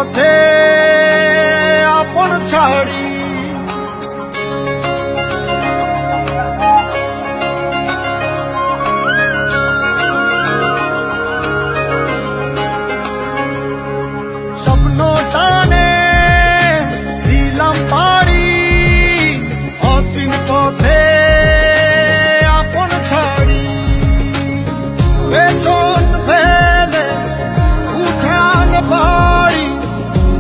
পথে আপন ছাড়ি স্বপ্ন টানে দিলাম পাড়ি অচিন পথে আপন ছাড়ি পেছন ফেলে উঠান পাড়ি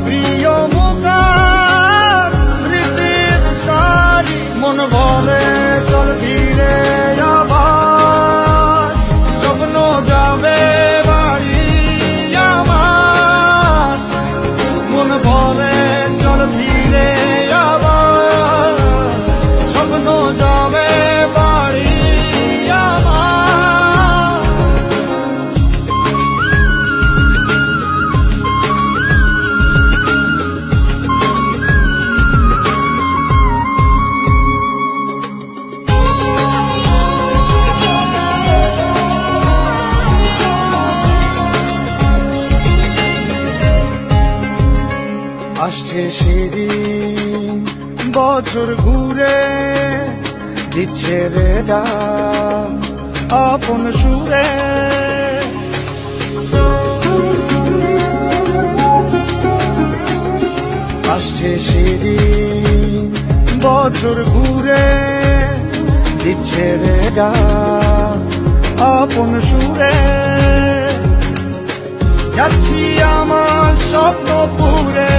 প্রিয় মুখার স্মৃতির সারি মন ভরে চল ধীরে আবার স্বপ্ন যাবে বাড়ি আমার মন ভরে চল ধীরে আবার স্বপ্ন যাবে বাড়ি আমার আসছে সেদিন বছর ঘুরে দিচ্ছে রে ডাক আপন সুরে আসছে সেদিন বছর ঘুরে দিচ্ছে রে ডাক আপন সুরে যাচ্ছি আমার স্বপ্ন পুরে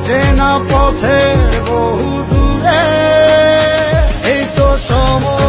চেনা পথে বহু দূরে এই তো সময়